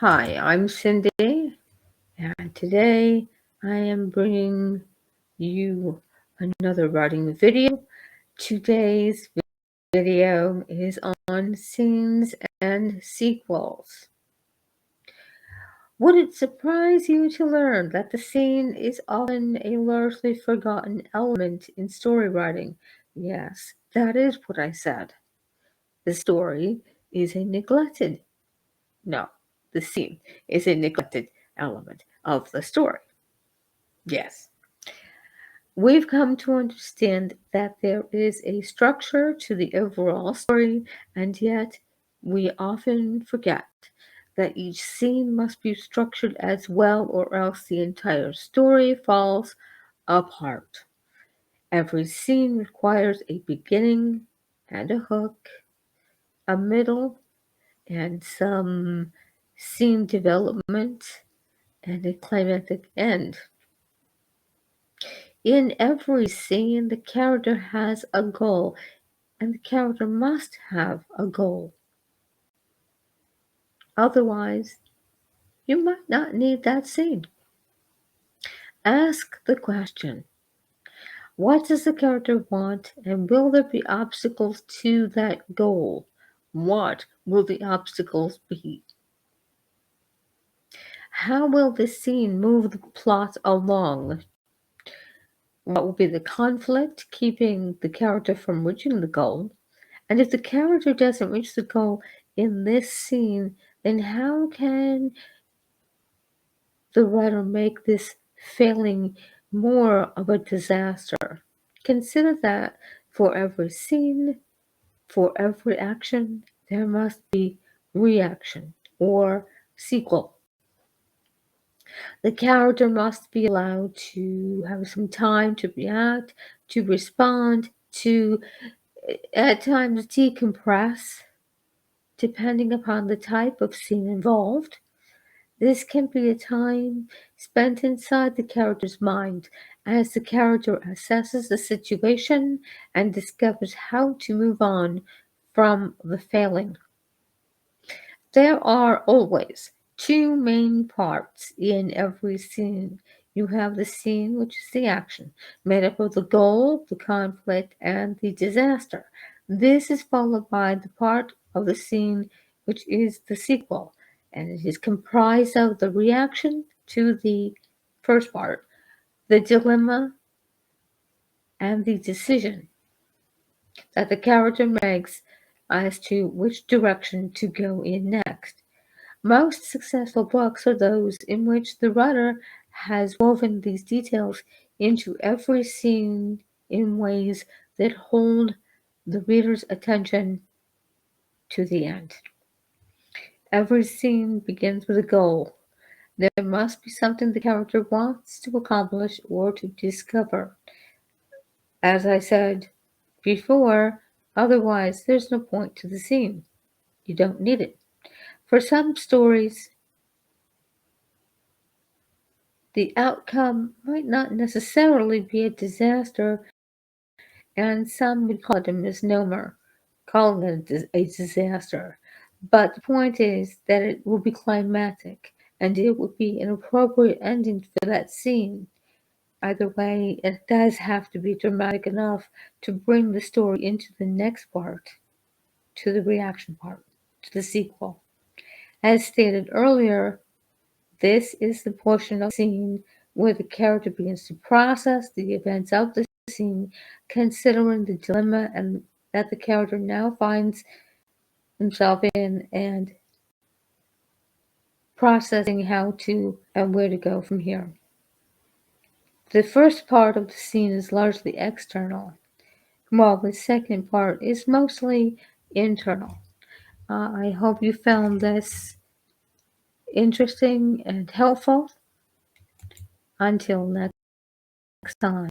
Hi, I'm Cyndi, and today I am bringing you another writing video. Today's video is on scenes and sequels. Would it surprise you to learn that the scene is often a largely forgotten element in story writing? Yes, that is what I said. The story is a neglected No, the scene is a neglected element of the story. Yes. We've come to understand that there is a structure to the overall story, and yet we often forget that each scene must be structured as well, or else the entire story falls apart. Every scene requires a beginning and a hook, a middle, and some scene development and a climactic end. In every scene, the character has a goal, and the character must have a goal. Otherwise, you might not need that scene. Ask the question, what does the character want, and will there be obstacles to that goal? What will the obstacles be? How will this scene move the plot along? What will be the conflict keeping the character from reaching the goal? And if the character doesn't reach the goal in this scene, then how can the writer make this failing more of a disaster? Consider that for every scene, for every action, there must be reaction or sequel. The character must be allowed to have some time to react, to respond, to at times decompress, depending upon the type of scene involved. This can be a time spent inside the character's mind as the character assesses the situation and discovers how to move on from the failing. There are always two main parts in every scene. You have the scene, which is the action, made up of the goal, the conflict, and the disaster. This is followed by the part of the scene, which is the sequel, and it is comprised of the reaction to the first part, the dilemma, and the decision that the character makes as to which direction to go in next. Most successful books are those in which the writer has woven these details into every scene in ways that hold the reader's attention to the end. Every scene begins with a goal. There must be something the character wants to accomplish or to discover. As I said before, otherwise there's no point to the scene. You don't need it. For some stories, the outcome might not necessarily be a disaster, and some would call it a misnomer, calling it a disaster. But the point is that it will be climactic, and it would be an appropriate ending for that scene. Either way, it does have to be dramatic enough to bring the story into the next part, to the reaction part, to the sequel. As stated earlier, this is the portion of the scene where the character begins to process the events of the scene, considering the dilemma and that the character now finds himself in, and processing how to and where to go from here. The first part of the scene is largely external, while the second part is mostly internal. I hope you found this interesting and helpful. Until next time.